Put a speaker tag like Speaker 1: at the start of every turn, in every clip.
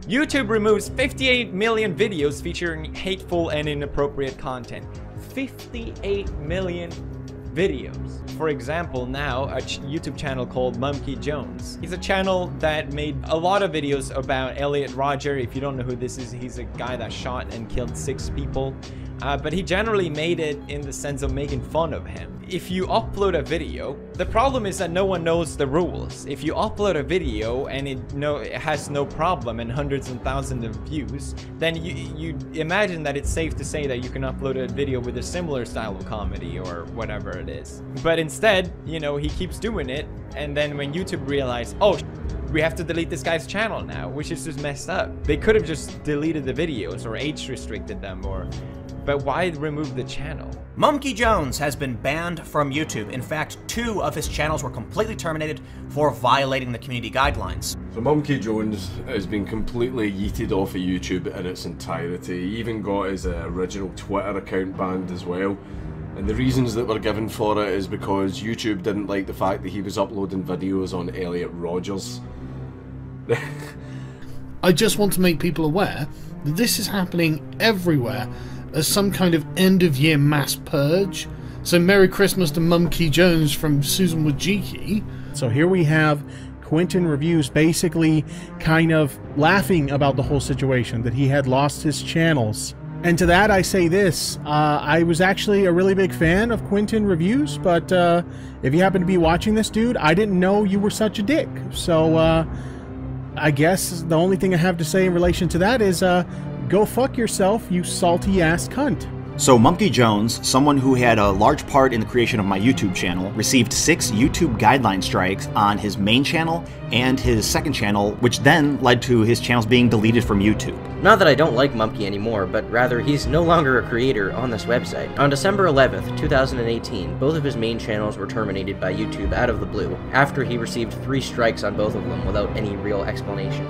Speaker 1: YouTube removes 58 million videos featuring hateful and inappropriate content. 58 million videos. For example, now a YouTube channel called Monkey Jones. He's a channel that made a lot of videos about Elliot Rodger. If you don't know who this is, he's a guy that shot and killed 6 people. But he generally made it in the sense of making fun of him. If you upload a video, the problem is that no one knows the rules. If you upload a video and it has no problem and hundreds and thousands of views, then you imagine that it's safe to say that you can upload a video with a similar style of comedy or whatever it is. But instead, you know, he keeps doing it, and then when YouTube realized, oh, we have to delete this guy's channel now, which is just messed up. They could have just deleted the videos or age restricted them, but why remove the channel?
Speaker 2: Monkey Jones has been banned from YouTube. In fact, 2 of his channels were completely terminated for violating the community guidelines.
Speaker 3: So Monkey Jones has been completely yeeted off of YouTube in its entirety. He even got his original Twitter account banned as well. And the reasons that were given for it is because YouTube didn't like the fact that he was uploading videos on Elliot Rodgers.
Speaker 4: I just want to make people aware that this is happening everywhere as some kind of end-of-year mass purge. So Merry Christmas to Monkey Jones from Susan Wojcicki.
Speaker 5: So here we have Quentin Reviews basically kind of laughing about the whole situation, that he had lost his channels. And to that I say this, I was actually a really big fan of Quentin Reviews, but if you happen to be watching this, dude, I didn't know you were such a dick. So I guess the only thing I have to say in relation to that is go fuck yourself, you salty ass cunt.
Speaker 6: So Monkey Jones, someone who had a large part in the creation of my YouTube channel, received 6 YouTube guideline strikes on his main channel and his second channel, which then led to his channels being deleted from YouTube.
Speaker 7: Not that I don't like Monkey anymore, but rather he's no longer a creator on this website. On December 11th, 2018, both of his main channels were terminated by YouTube out of the blue, after he received 3 strikes on both of them without any real explanation.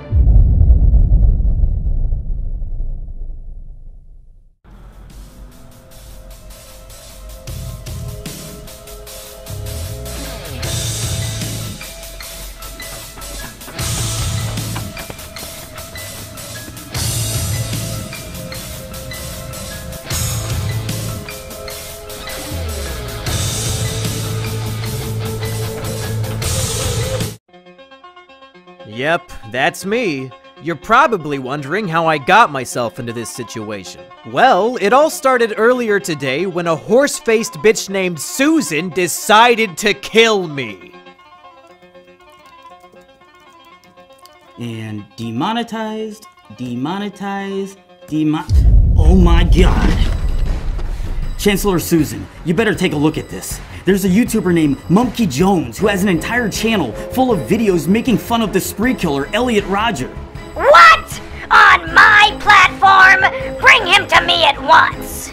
Speaker 8: Yep, that's me. You're probably wondering how I got myself into this situation. Well, it all started earlier today when a horse-faced bitch named Susan decided to kill me.
Speaker 9: And demonetized, oh my god. Chancellor Susan, you better take a look at this. There's a YouTuber named Monkey Jones who has an entire channel full of videos making fun of the spree killer Elliot Rodger.
Speaker 10: What? On my platform? Bring him to me at once!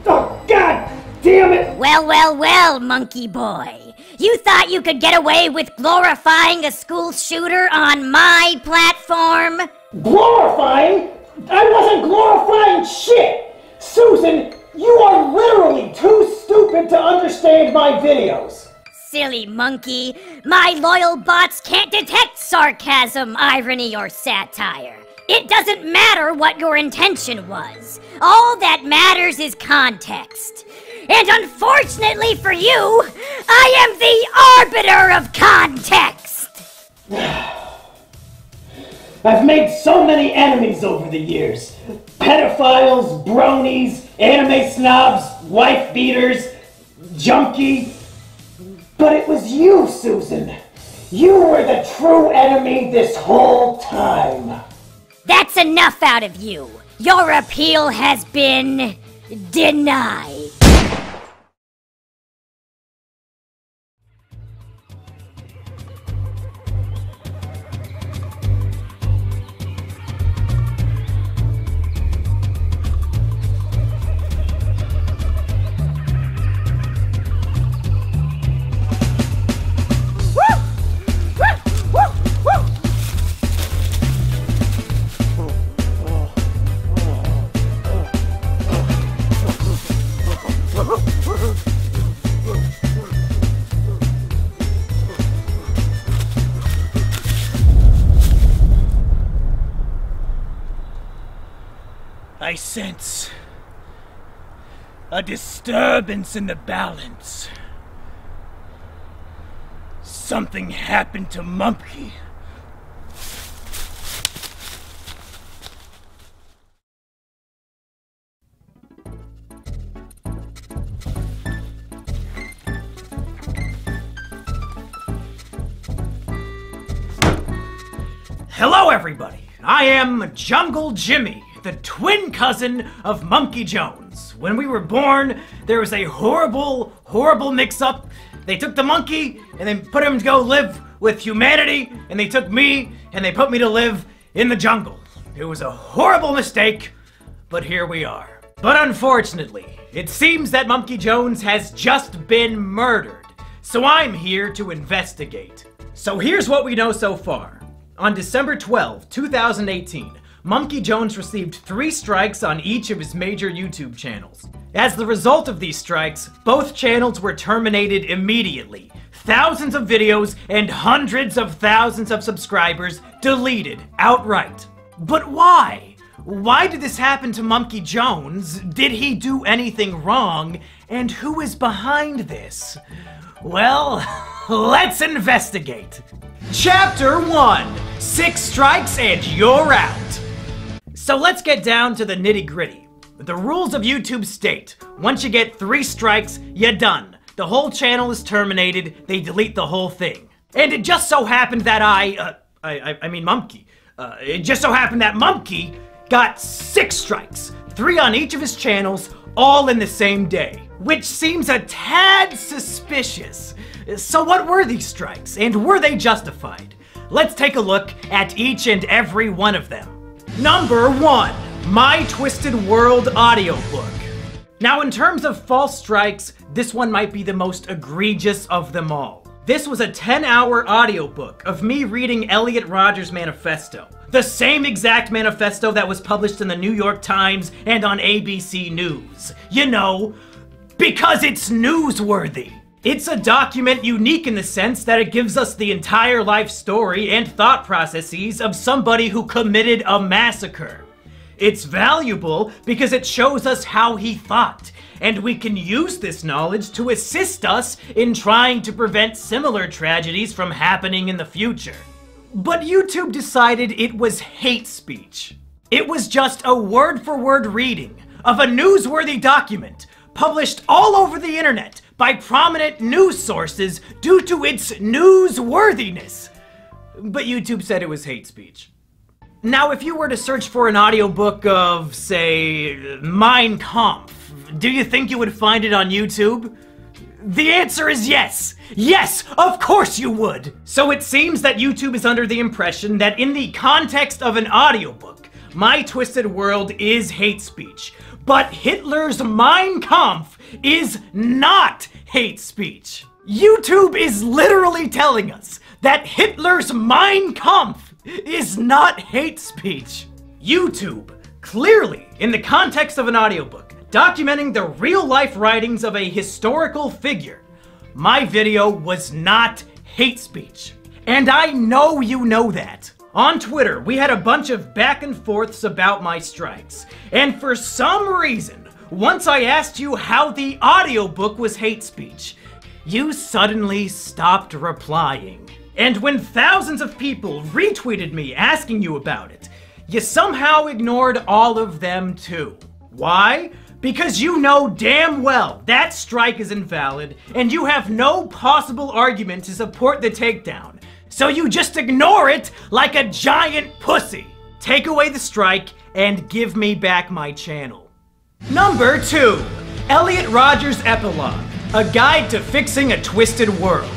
Speaker 11: Oh, God damn it!
Speaker 10: Well, monkey boy. You thought you could get away with glorifying a school shooter on my platform?
Speaker 11: Glorifying? I wasn't glorifying shit! Susan, you are literally too stupid to understand my videos.
Speaker 10: Silly monkey. My loyal bots can't detect sarcasm, irony, or satire. It doesn't matter what your intention was. All that matters is context. And unfortunately for you, I am the arbiter of context!
Speaker 11: I've made so many enemies over the years. Pedophiles, bronies, anime snobs, wife beaters, junkie. But it was you, Susan. You were the true enemy this whole time.
Speaker 10: That's enough out of you. Your appeal has been denied.
Speaker 11: I sense a disturbance in the balance. Something happened to Mumpy.
Speaker 2: Hello, everybody. I am Jungle Jimmy, the twin cousin of Monkey Jones. When we were born, there was a horrible mix-up. They took the monkey and they put him to go live with humanity, and they took me and they put me to live in the jungle. It was a horrible mistake, but here we are. But unfortunately, it seems that Monkey Jones has just been murdered, so I'm here to investigate. So here's what we know so far. On December 12, 2018, Monkey Jones received 3 strikes on each of his major YouTube channels. As the result of these strikes, both channels were terminated immediately. Thousands of videos and hundreds of thousands of subscribers deleted outright. But why? Why did this happen to Monkey Jones? Did he do anything wrong? And who is behind this? Well, let's investigate. Chapter 1, 6 strikes and you're out. So let's get down to the nitty-gritty. The rules of YouTube state, once you get 3 strikes, you're done. The whole channel is terminated, they delete the whole thing. And it just so happened that Monkey. It just so happened that Monkey got 6 strikes, 3 on each of his channels, all in the same day. Which seems a tad suspicious. So what were these strikes, and were they justified? Let's take a look at each and every one of them. Number 1, My Twisted World audiobook. Now in terms of false strikes, this one might be the most egregious of them all. This was a 10-hour audiobook of me reading Elliot Rodgers' manifesto. The same exact manifesto that was published in the New York Times and on ABC News. You know, because it's newsworthy. It's a document unique in the sense that it gives us the entire life story and thought processes of somebody who committed a massacre. It's valuable because it shows us how he thought, and we can use this knowledge to assist us in trying to prevent similar tragedies from happening in the future. But YouTube decided it was hate speech. It was just a word-for-word reading of a newsworthy document published all over the internet by prominent news sources due to its newsworthiness. But YouTube said it was hate speech. Now, if you were to search for an audiobook of, say, Mein Kampf, do you think you would find it on YouTube? The answer is yes! Yes, of course you would! So it seems that YouTube is under the impression that in the context of an audiobook, My Twisted World is hate speech. But Hitler's Mein Kampf is not hate speech. YouTube is literally telling us that Hitler's Mein Kampf is not hate speech. YouTube, clearly, in the context of an audiobook, documenting the real-life writings of a historical figure, my video was not hate speech. And I know you know that. On Twitter, we had a bunch of back and forths about my strikes. And for some reason, once I asked you how the audiobook was hate speech, you suddenly stopped replying. And when thousands of people retweeted me asking you about it, you somehow ignored all of them too. Why? Because you know damn well that strike is invalid, and you have no possible argument to support the takedown. So you just ignore it like a giant pussy. Take away the strike and give me back my channel. Number 2, Elliot Rodgers' Epilogue, a guide to fixing a twisted world.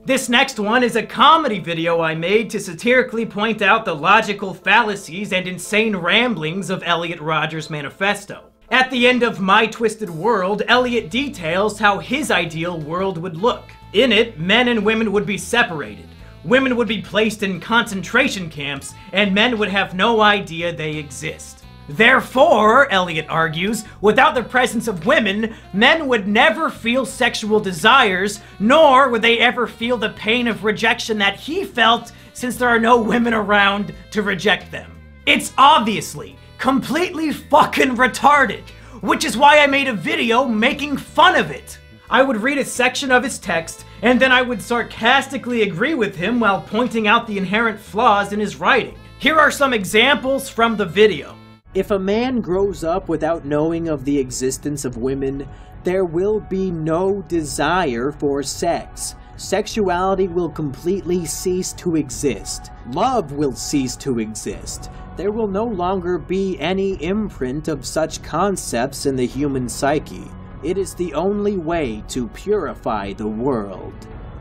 Speaker 2: This next one is a comedy video I made to satirically point out the logical fallacies and insane ramblings of Elliot Rodgers' manifesto. At the end of My Twisted World, Elliot details how his ideal world would look. In it, men and women would be separated. Women would be placed in concentration camps, and men would have no idea they exist. Therefore, Elliot argues, without the presence of women, men would never feel sexual desires, nor would they ever feel the pain of rejection that he felt since there are no women around to reject them. It's obviously completely fucking retarded, which is why I made a video making fun of it. I would read a section of his text, and then I would sarcastically agree with him while pointing out the inherent flaws in his writing. Here are some examples from the video.
Speaker 8: If a man grows up without knowing of the existence of women, there will be no desire for sex. Sexuality will completely cease to exist. Love will cease to exist. There will no longer be any imprint of such concepts in the human psyche. It is the only way to purify the world.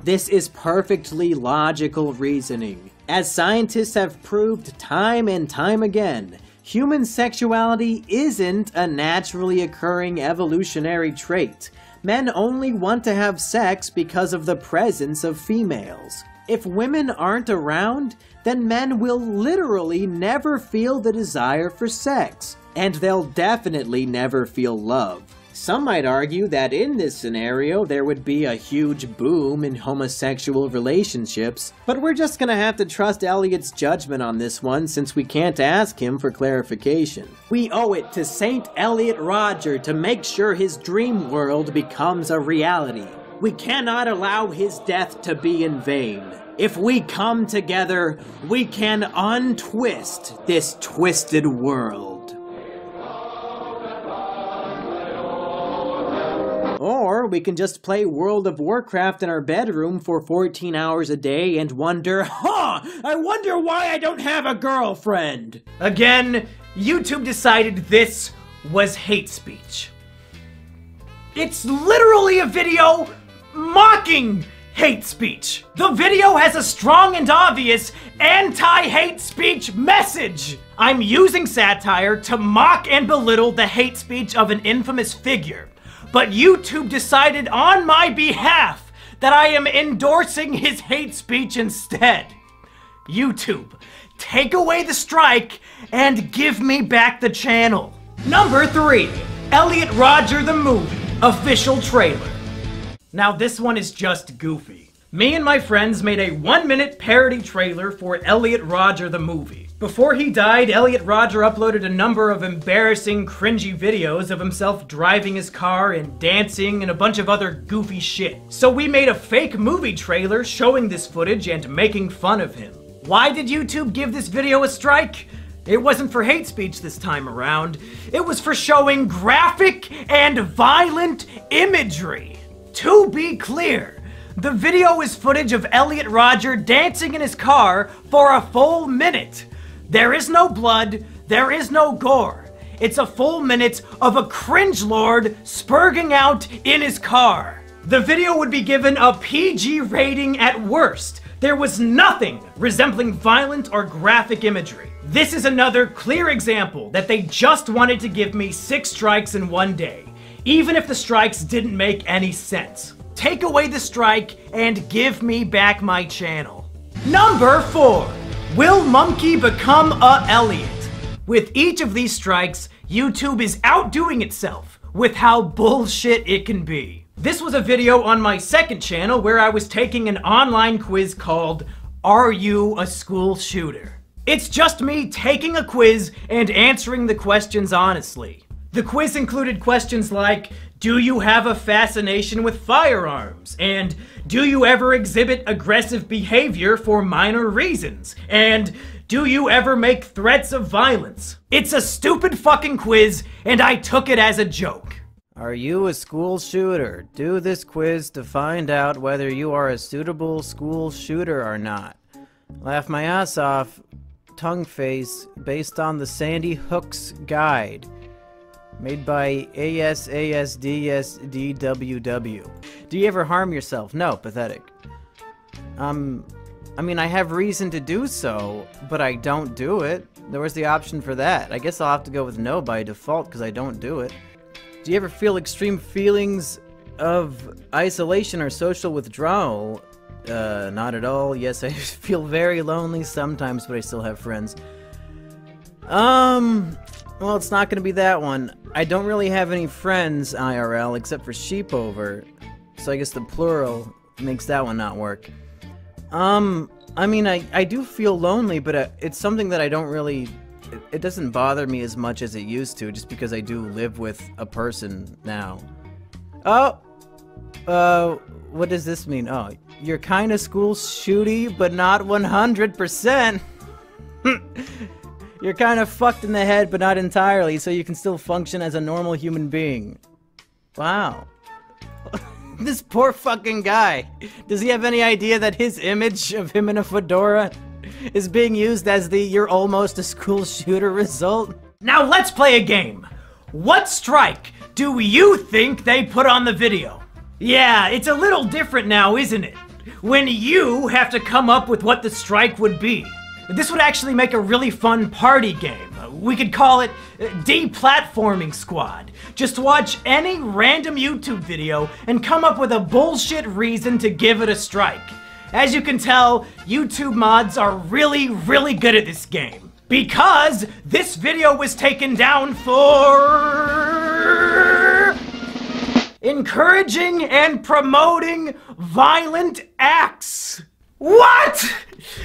Speaker 8: This is perfectly logical reasoning. As scientists have proved time and time again, human sexuality isn't a naturally occurring evolutionary trait. Men only want to have sex because of the presence of females. If women aren't around, then men will literally never feel the desire for sex, and they'll definitely never feel love. Some might argue that in this scenario there would be a huge boom in homosexual relationships, but we're just gonna have to trust Elliot's judgment on this one since we can't ask him for clarification. We owe it to Saint Elliot Rodger to make sure his dream world becomes a reality. We cannot allow his death to be in vain. If we come together, we can untwist this twisted world. Or we can just play World of Warcraft in our bedroom for 14 hours a day and wonder, I wonder why I don't have a girlfriend.
Speaker 2: Again, YouTube decided this was hate speech. It's literally a video mocking hate speech. The video has a strong and obvious anti-hate speech message. I'm using satire to mock and belittle the hate speech of an infamous figure. But YouTube decided on my behalf that I am endorsing his hate speech instead. YouTube, take away the strike and give me back the channel. Number 3, Elliot Rodger the Movie, official trailer. Now this one is just goofy. Me and my friends made a 1-minute parody trailer for Elliot Rodger the Movie. Before he died, Elliot Rodger uploaded a number of embarrassing, cringy videos of himself driving his car and dancing and a bunch of other goofy shit. So we made a fake movie trailer showing this footage and making fun of him. Why did YouTube give this video a strike? It wasn't for hate speech this time around. It was for showing graphic and violent imagery. To be clear, the video is footage of Elliot Rodger dancing in his car for a full minute. There is no blood, there is no gore. It's a full minute of a cringelord spurging out in his car. The video would be given a PG rating at worst. There was nothing resembling violent or graphic imagery. This is another clear example that they just wanted to give me 6 strikes in one day, even if the strikes didn't make any sense. Take away the strike and give me back my channel. Number 4. Will Mumkey become a Elliot? With each of these strikes, YouTube is outdoing itself with how bullshit it can be. This was a video on my second channel where I was taking an online quiz called Are You a School Shooter? It's just me taking a quiz and answering the questions honestly. The quiz included questions like, do you have a fascination with firearms? And do you ever exhibit aggressive behavior for minor reasons? And do you ever make threats of violence? It's a stupid fucking quiz, and I took it as a joke.
Speaker 8: Are you a school shooter? Do this quiz to find out whether you are a suitable school shooter or not. Laugh my ass off, tongue face, based on the Sandy Hook's guide. Made by ASASDSDWW. Do you ever harm yourself? No, pathetic. I mean, I have reason to do so, but I don't do it. There was the option for that. I guess I'll have to go with no by default because I don't do it. Do you ever feel extreme feelings of isolation or social withdrawal? Not at all. Yes, I feel very lonely sometimes, but I still have friends. Well, it's not gonna be that one. I don't really have any friends IRL except for Sheepover, so I guess the plural makes that one not work. I mean, I do feel lonely, but it's something that I don't really it doesn't bother me as much as it used to, just because I do live with a person now. Oh! What does this mean? Oh, you're kinda school shooty, but not 100%. You're kinda fucked in the head, but not entirely, so you can still function as a normal human being. Wow. This poor fucking guy. Does he have any idea that his image of him in a fedora is being used as the "you're almost a school shooter" result?
Speaker 2: Now let's play a game. What strike do you think they put on the video? Yeah, it's a little different now, isn't it? When you have to come up with what the strike would be. This would actually make a really fun party game. We could call it Deplatforming Squad. Just watch any random YouTube video and come up with a bullshit reason to give it a strike. As you can tell, YouTube mods are really, really good at this game. Because this video was taken down for encouraging and promoting violent acts. What?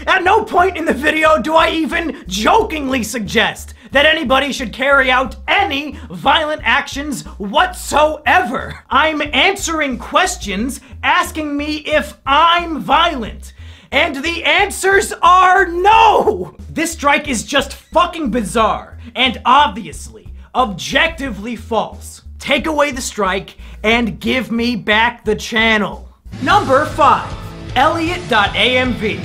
Speaker 2: At no point in the video do I even jokingly suggest that anybody should carry out any violent actions whatsoever. I'm answering questions asking me if I'm violent. And the answers are no! This strike is just fucking bizarre and obviously, objectively false. Take away the strike and give me back the channel. Number 5. Elliot.amv.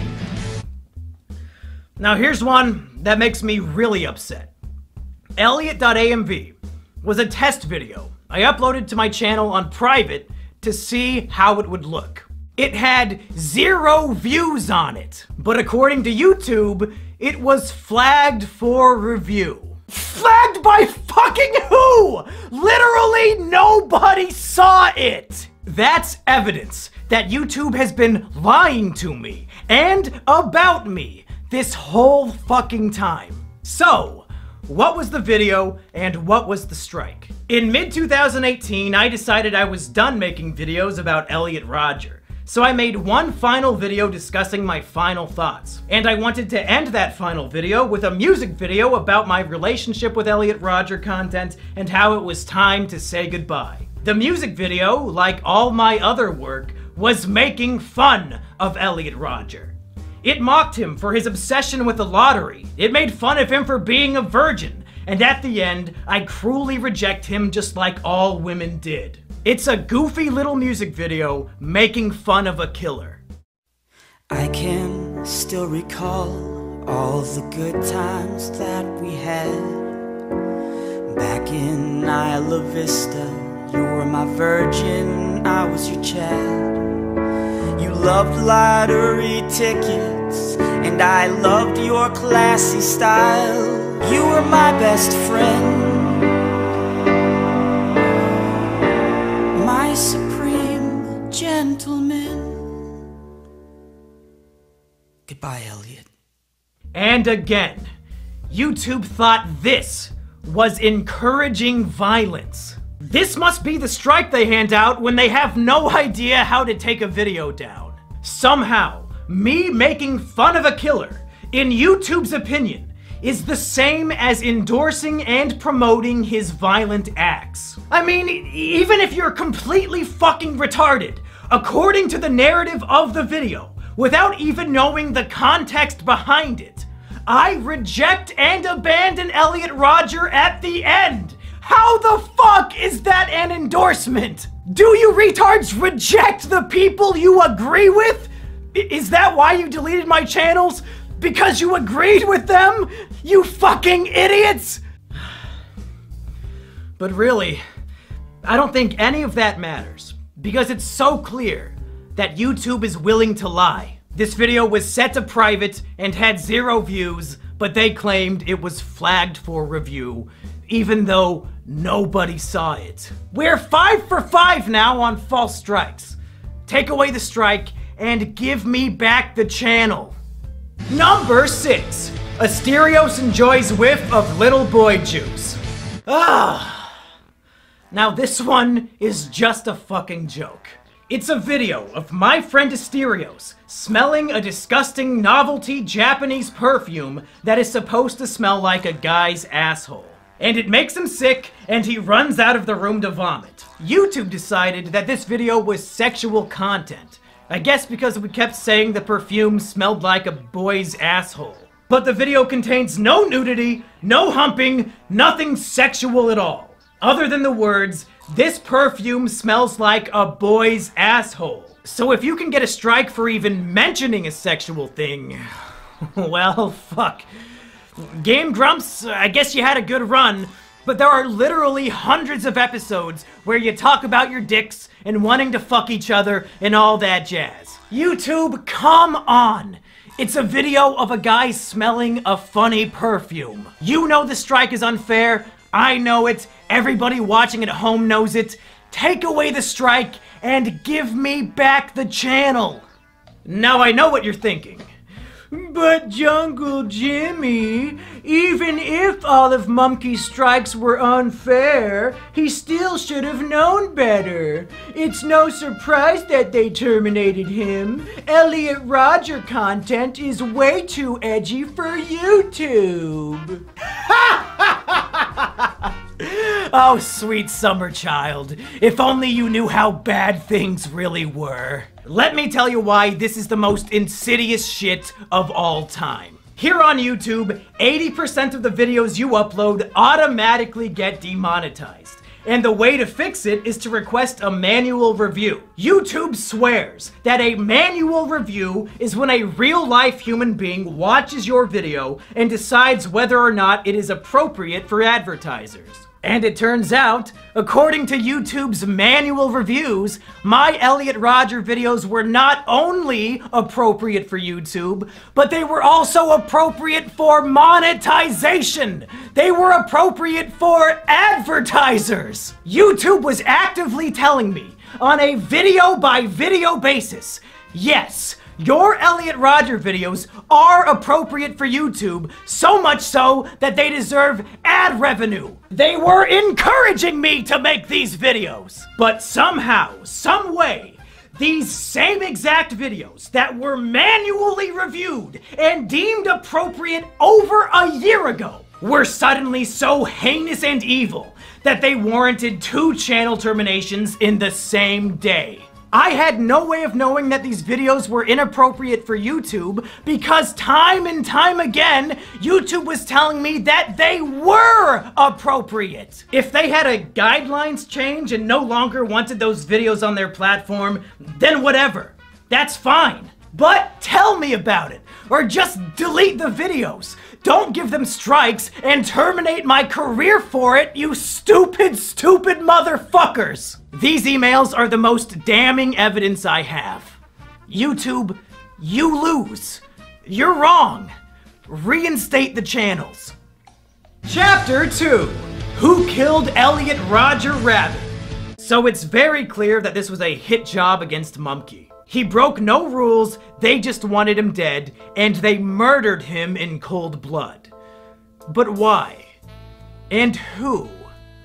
Speaker 2: Now here's one that makes me really upset. Elliot.amv was a test video I uploaded to my channel on private to see how it would look. It had 0 views on it, but according to YouTube, it was flagged for review. Flagged by fucking who? Literally nobody saw it! That's evidence that YouTube has been lying to me and about me this whole fucking time. So, what was the video and what was the strike? In mid-2018, I decided I was done making videos about Elliot Rodger. So I made one final video discussing my final thoughts. And I wanted to end that final video with a music video about my relationship with Elliot Rodger content and how it was time to say goodbye. The music video, like all my other work, was making fun of Elliot Rodger. It mocked him for his obsession with the lottery. It made fun of him for being a virgin. And at the end, I cruelly reject him just like all women did. It's a goofy little music video making fun of a killer.
Speaker 12: I can still recall all the good times that we had. Back in Isla Vista, you were my virgin, I was your Chad. You loved lottery tickets, and I loved your classy style. You were my best friend, my supreme gentleman. Goodbye, Elliot.
Speaker 2: And again, YouTube thought this was encouraging violence. This must be the strike they hand out when they have no idea how to take a video down. Somehow, me making fun of a killer, in YouTube's opinion, is the same as endorsing and promoting his violent acts. I mean, even if you're completely fucking retarded, according to the narrative of the video, without even knowing the context behind it, I reject and abandon Elliot Rodger at the end. How the fuck is that an endorsement? Do you retards reject the people you agree with? Is that why you deleted my channels? Because you agreed with them? You fucking idiots! But really, I don't think any of that matters, because it's so clear that YouTube is willing to lie. This video was set to private and had 0 views, but they claimed it was flagged for review, even though nobody saw it. We're 5 for 5 now on false strikes. Take away the strike and give me back the channel. Number 6. Asterios enjoys whiff of little boy juice. Now this one is just a fucking joke. It's a video of my friend Asterios smelling a disgusting novelty Japanese perfume that is supposed to smell like a guy's asshole. And it makes him sick, and he runs out of the room to vomit. YouTube decided that this video was sexual content. I guess because we kept saying the perfume smelled like a boy's asshole. But the video contains no nudity, no humping, nothing sexual at all. Other than the words, "This perfume smells like a boy's asshole." So if you can get a strike for even mentioning a sexual thing, well, fuck. Game Grumps, I guess you had a good run, but there are literally hundreds of episodes where you talk about your dicks and wanting to fuck each other and all that jazz. YouTube, come on! It's a video of a guy smelling a funny perfume. You know the strike is unfair. I know it. Everybody watching at home knows it. Take away the strike and give me back the channel. Now I know what you're thinking. But Jungle Jimmy, even if all of Mumkey's strikes were unfair, he still should have known better. It's no surprise that they terminated him. Elliot Rodger content is way too edgy for YouTube. Oh, sweet summer child. If only you knew how bad things really were. Let me tell you why this is the most insidious shit of all time. Here on YouTube, 80% of the videos you upload automatically get demonetized. And the way to fix it is to request a manual review. YouTube swears that a manual review is when a real-life human being watches your video and decides whether or not it is appropriate for advertisers. And it turns out, according to YouTube's manual reviews, my Elliot Rodger videos were not only appropriate for YouTube, but they were also appropriate for monetization. They were appropriate for advertisers. YouTube was actively telling me on a video-by-video basis, yes, your Elliot Rodger videos are appropriate for YouTube, so much so that they deserve ad revenue. They were encouraging me to make these videos. But somehow, some way, these same exact videos that were manually reviewed and deemed appropriate over a year ago were suddenly so heinous and evil that they warranted 2 channel terminations in the same day. I had no way of knowing that these videos were inappropriate for YouTube because time and time again, YouTube was telling me that they were appropriate. If they had a guidelines change and no longer wanted those videos on their platform, then whatever. That's fine. But tell me about it, or just delete the videos. Don't give them strikes and terminate my career for it, you stupid, stupid motherfuckers! These emails are the most damning evidence I have. YouTube, you lose. You're wrong. Reinstate the channels. Chapter 2. Who Killed Elliot Rodger Rabbit? So it's very clear that this was a hit job against Mumkey. He broke no rules, they just wanted him dead, and they murdered him in cold blood. But why? And who?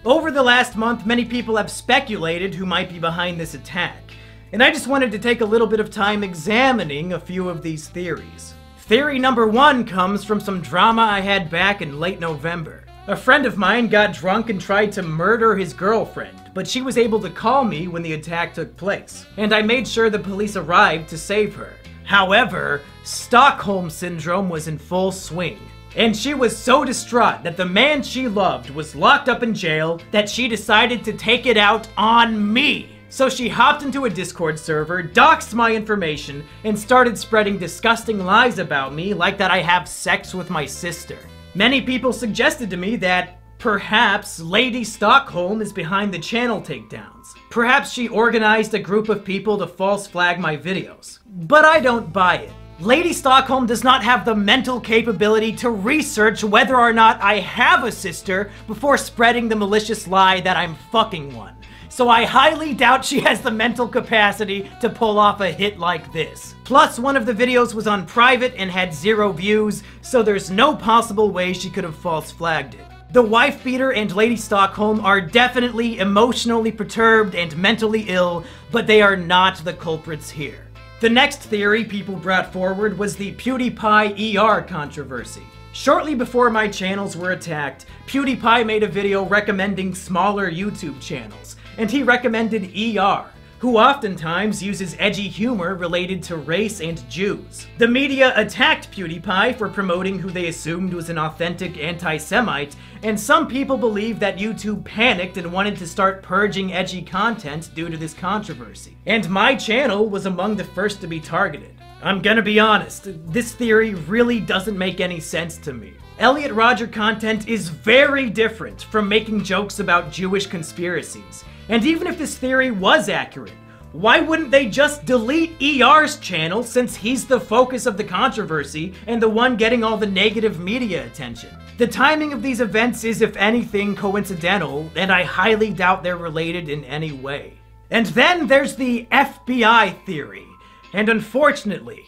Speaker 2: Over the last month, many people have speculated who might be behind this attack, and I just wanted to take a little bit of time examining a few of these theories. Theory number 1 comes from some drama I had back in late November. A friend of mine got drunk and tried to murder his girlfriend, but she was able to call me when the attack took place, and I made sure the police arrived to save her. However, Stockholm Syndrome was in full swing, and she was so distraught that the man she loved was locked up in jail that she decided to take it out on me. So she hopped into a Discord server, doxed my information, and started spreading disgusting lies about me, like that I have sex with my sister. Many people suggested to me that perhaps Lady Stockholm is behind the channel takedowns. Perhaps she organized a group of people to false flag my videos. But I don't buy it. Lady Stockholm does not have the mental capability to research whether or not I have a sister before spreading the malicious lie that I'm fucking one. So I highly doubt she has the mental capacity to pull off a hit like this. Plus, one of the videos was on private and had 0 views, so there's no possible way she could have false flagged it. The wife beater and Lady Stockholm are definitely emotionally perturbed and mentally ill, but they are not the culprits here. The next theory people brought forward was the PewDiePie ER controversy. Shortly before my channels were attacked, PewDiePie made a video recommending smaller YouTube channels, and he recommended ER, who oftentimes uses edgy humor related to race and Jews. The media attacked PewDiePie for promoting who they assumed was an authentic anti-Semite, and some people believe that YouTube panicked and wanted to start purging edgy content due to this controversy. And my channel was among the first to be targeted. I'm gonna be honest, this theory really doesn't make any sense to me. Elliot Rodger content is very different from making jokes about Jewish conspiracies. And even if this theory was accurate, why wouldn't they just delete ER's channel since he's the focus of the controversy and the one getting all the negative media attention? The timing of these events is, if anything, coincidental, and I highly doubt they're related in any way. And then there's the FBI theory, and unfortunately,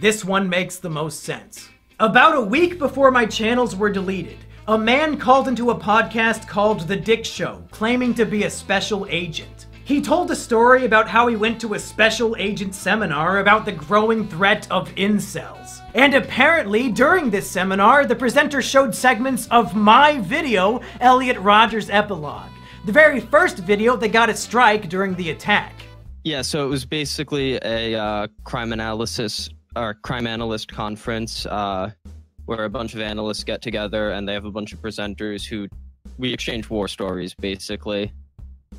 Speaker 2: this one makes the most sense. About a week before my channels were deleted, a man called into a podcast called The Dick Show, claiming to be a special agent. He told a story about how he went to a special agent seminar about the growing threat of incels. And apparently, during this seminar, the presenter showed segments of my video, Elliot Rodger's Epilogue, the very first video that got a strike during the attack.
Speaker 13: Yeah, so it was basically a crime analyst conference where a bunch of analysts get together and they have a bunch of presenters who we exchange war stories, basically.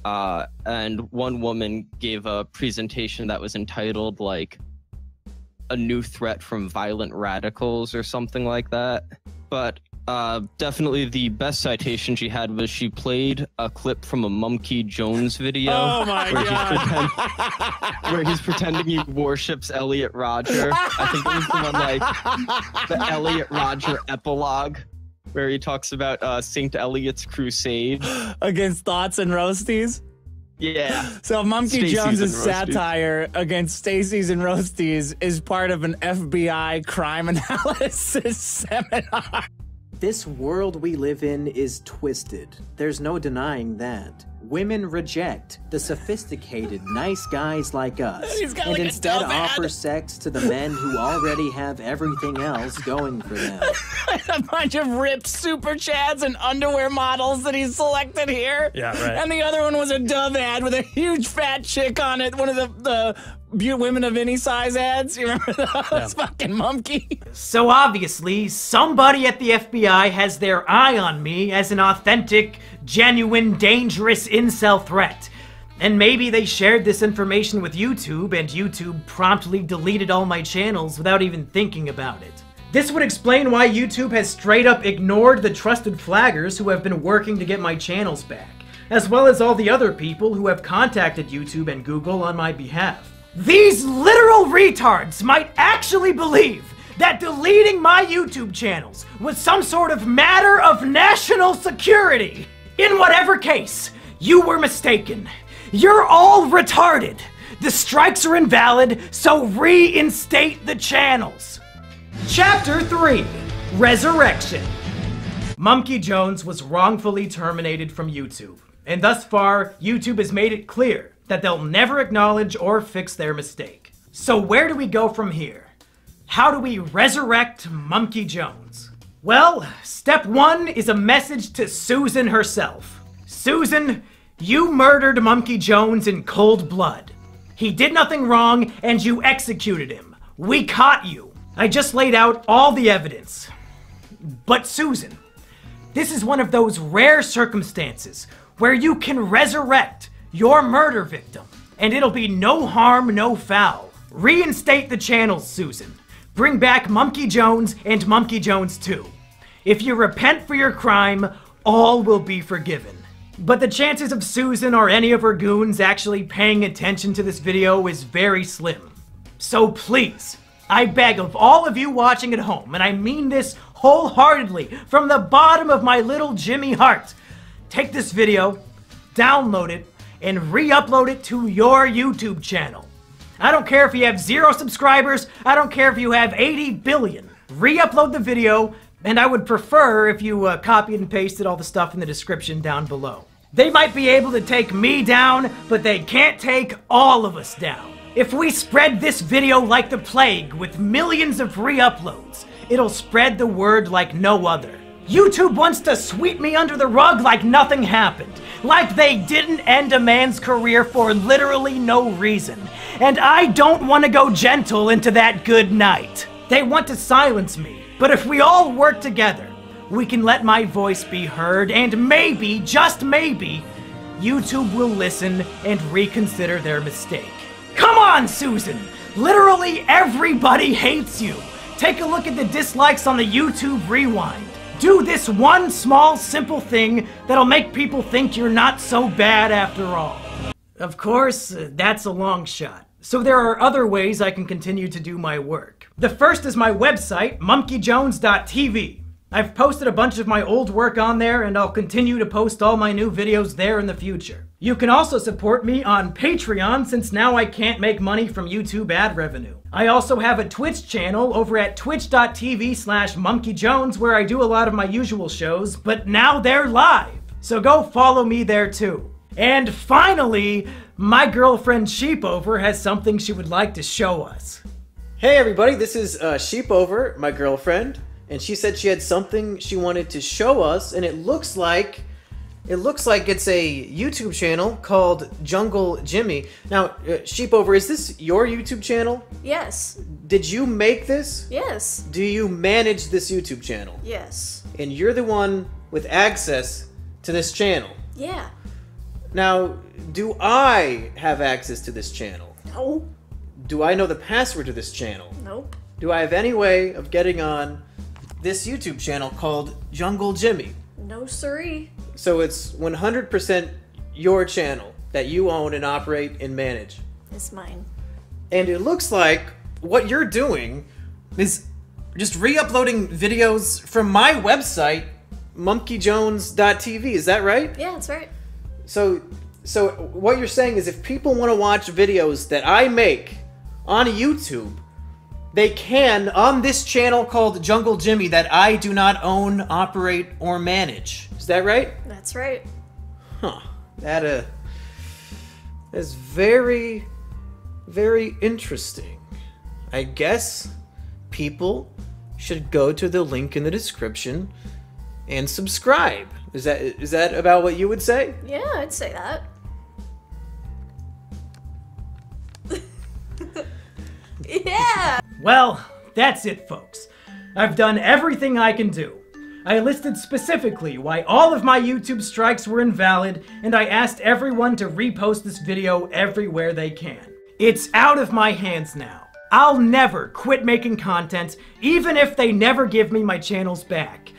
Speaker 13: And one woman gave a presentation that was entitled, like, A New Threat from Violent Radicals or something like that. But definitely the best citation she had was she played a clip from a Monkey Jones video.
Speaker 14: Oh my God.
Speaker 13: Where he's pretending he worships Elliot Rodger. I think it was the one like the Elliot Rodger epilogue, where he talks about St. Elliot's crusade
Speaker 14: against thoughts and roasties.
Speaker 13: Yeah.
Speaker 14: So Monkey
Speaker 13: Stacey's
Speaker 14: Jones's
Speaker 13: and roasties.
Speaker 14: satire against Stacey's and Roasties is part of an FBI crime analysis seminar.
Speaker 15: This world we live in is twisted. There's no denying that. Women reject the sophisticated, nice guys like us, and
Speaker 14: like
Speaker 15: instead offer sex to the men who already have everything else going for them.
Speaker 14: A bunch of ripped super chads and underwear models that he's selected here.
Speaker 5: Yeah, right.
Speaker 14: And the other one was a Dove ad with a huge fat chick on it. One of the women of any size ads. You remember those? Fucking monkey.
Speaker 2: So obviously, somebody at the FBI has their eye on me as an authentic, genuine, dangerous incel threat. And maybe they shared this information with YouTube, and YouTube promptly deleted all my channels without even thinking about it. This would explain why YouTube has straight up ignored the trusted flaggers who have been working to get my channels back, as well as all the other people who have contacted YouTube and Google on my behalf. These literal retards might actually believe that deleting my YouTube channels was some sort of matter of national security. In whatever case, you were mistaken. You're all retarded. The strikes are invalid, so reinstate the channels. Chapter 3, Resurrection. Monkey Jones was wrongfully terminated from YouTube, and thus far, YouTube has made it clear that they'll never acknowledge or fix their mistake. So where do we go from here? How do we resurrect Monkey Jones? Well, step 1 is a message to Susan herself. Susan, you murdered Monkey Jones in cold blood. He did nothing wrong, and you executed him. We caught you. I just laid out all the evidence. But Susan, this is one of those rare circumstances where you can resurrect your murder victim, and it'll be no harm, no foul. Reinstate the channels, Susan. Bring back Monkey Jones and Monkey Jones 2. If you repent for your crime, all will be forgiven. But the chances of Susan or any of her goons actually paying attention to this video is very slim. So please, I beg of all of you watching at home, and I mean this wholeheartedly from the bottom of my little Jimmy heart, take this video, download it, and re-upload it to your YouTube channel. I don't care if you have 0 subscribers, I don't care if you have 80 billion. Re-upload the video And I would prefer if you copied and pasted all the stuff in the description down below. They might be able to take me down, but they can't take all of us down. If we spread this video like the plague with millions of re-uploads, it'll spread the word like no other. YouTube wants to sweep me under the rug like nothing happened. Like they didn't end a man's career for literally no reason. And I don't want to go gentle into that good night. They want to silence me. But if we all work together, we can let my voice be heard, and maybe, just maybe, YouTube will listen and reconsider their mistake. Come on, Susan! Literally everybody hates you! Take a look at the dislikes on the YouTube Rewind. Do this one small, simple thing that'll make people think you're not so bad after all. Of course, that's a long shot. So there are other ways I can continue to do my work. The first is my website, monkeyjones.tv. I've posted a bunch of my old work on there, and I'll continue to post all my new videos there in the future. You can also support me on Patreon, since now I can't make money from YouTube ad revenue. I also have a Twitch channel over at twitch.tv/monkeyjones where I do a lot of my usual shows, but now they're live. So go follow me there too. And finally, my girlfriend Sheepover has something she would like to show us.
Speaker 15: Hey everybody, this is Sheepover, my girlfriend, and she said she had something she wanted to show us, and it looks like it's a YouTube channel called Jungle Jimmy. Now, Sheepover, is this your YouTube channel?
Speaker 16: Yes.
Speaker 15: Did you make this?
Speaker 16: Yes.
Speaker 15: Do you manage this YouTube channel?
Speaker 16: Yes.
Speaker 15: And you're the one with access to this channel?
Speaker 16: Yeah.
Speaker 15: Now, do I have access to this channel?
Speaker 16: No.
Speaker 15: Do I know the password to this channel?
Speaker 16: Nope.
Speaker 15: Do I have any way of getting on this YouTube channel called Jungle Jimmy?
Speaker 16: No siree.
Speaker 15: So it's 100% your channel that you own and operate and manage.
Speaker 16: It's mine.
Speaker 15: And it looks like what you're doing is just re-uploading videos from my website, monkeyjones.tv. Is that right?
Speaker 16: Yeah, that's right.
Speaker 15: So what you're saying is if people want to watch videos that I make on YouTube, they can on this channel called Jungle Jimmy that I do not own, operate, or manage. Is that right?
Speaker 16: That's right.
Speaker 15: Huh. That is very, very interesting. I guess people should go to the link in the description and subscribe. Is that about what you would say?
Speaker 16: Yeah, I'd say that. Yeah!
Speaker 2: Well, that's it, folks. I've done everything I can do. I listed specifically why all of my YouTube strikes were invalid, and I asked everyone to repost this video everywhere they can. It's out of my hands now. I'll never quit making content, even if they never give me my channels back.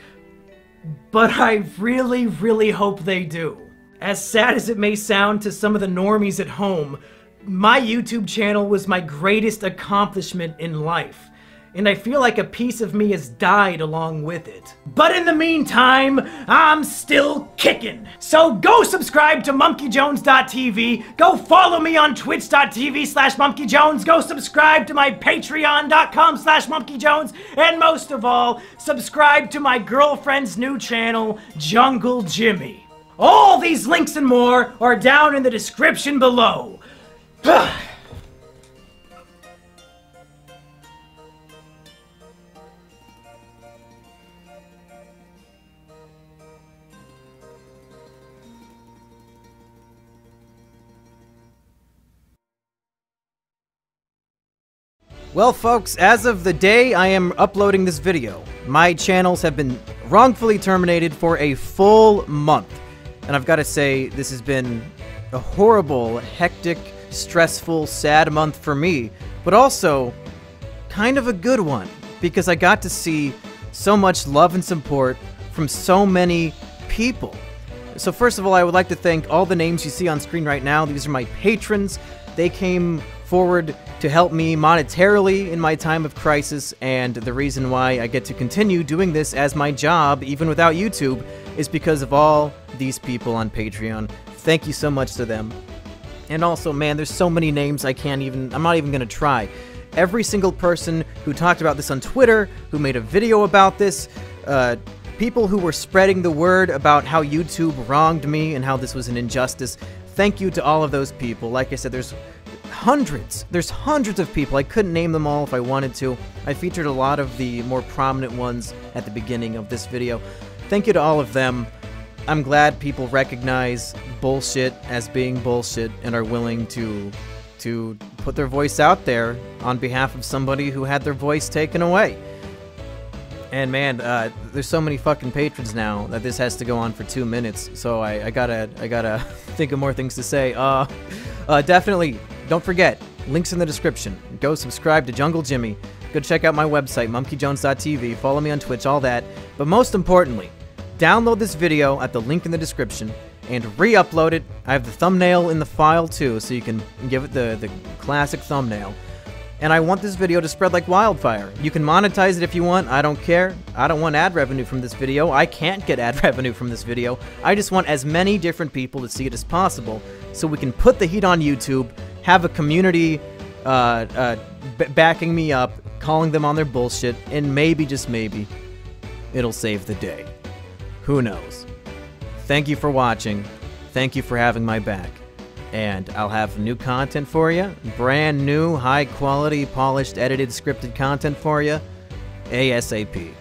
Speaker 2: But I really, really hope they do. As sad as it may sound to some of the normies at home, my YouTube channel was my greatest accomplishment in life. And I feel like a piece of me has died along with it. But in the meantime, I'm still kicking. So go subscribe to monkeyjones.tv, go follow me on twitch.tv/monkeyjones, go subscribe to my patreon.com/monkeyjones, and most of all, subscribe to my girlfriend's new channel, Jungle Jimmy. All these links and more are down in the description below.
Speaker 8: Well, folks, as of the day I am uploading this video, my channels have been wrongfully terminated for a full month. And I've got to say, this has been a horrible, hectic, stressful, sad month for me, but also kind of a good one, because I got to see so much love and support from so many people. So first of all, I would like to thank all the names you see on screen right now. These are my patrons. They came forward to help me monetarily in my time of crisis, and the reason why I get to continue doing this as my job, even without YouTube, is because of all these people on Patreon. Thank you so much to them. And also, man, there's so many names I'm not even gonna try. every single person who talked about this on Twitter, who made a video about this, people who were spreading the word about how YouTube wronged me and how this was an injustice. Thank you to all of those people. Like I said, there's hundreds of people. I couldn't name them all if I wanted to. I featured a lot of the more prominent ones at the beginning of this video. Thank you to all of them. I'm glad people recognize bullshit as being bullshit and are willing to put their voice out there on behalf of somebody who had their voice taken away. And man, there's so many fucking patrons now that this has to go on for 2 minutes, so I gotta think of more things to say. Definitely, don't forget, links in the description. Go subscribe to Jungle Jimmy. Go check out my website, monkeyjones.tv. Follow me on Twitch, all that. But most importantly, download this video at the link in the description and re-upload it. I have the thumbnail in the file too, so you can give it the classic thumbnail. And I want this video to spread like wildfire. You can monetize it if you want, I don't care. I don't want ad revenue from this video. I can't get ad revenue from this video. I just want as many different people to see it as possible, so we can put the heat on YouTube, have a community backing me up, calling them on their bullshit, and maybe, just maybe, it'll save the day. Who knows? Thank you for watching. Thank you for having my back. And I'll have new content for you. Brand new, high quality, polished, edited, scripted content for you. ASAP.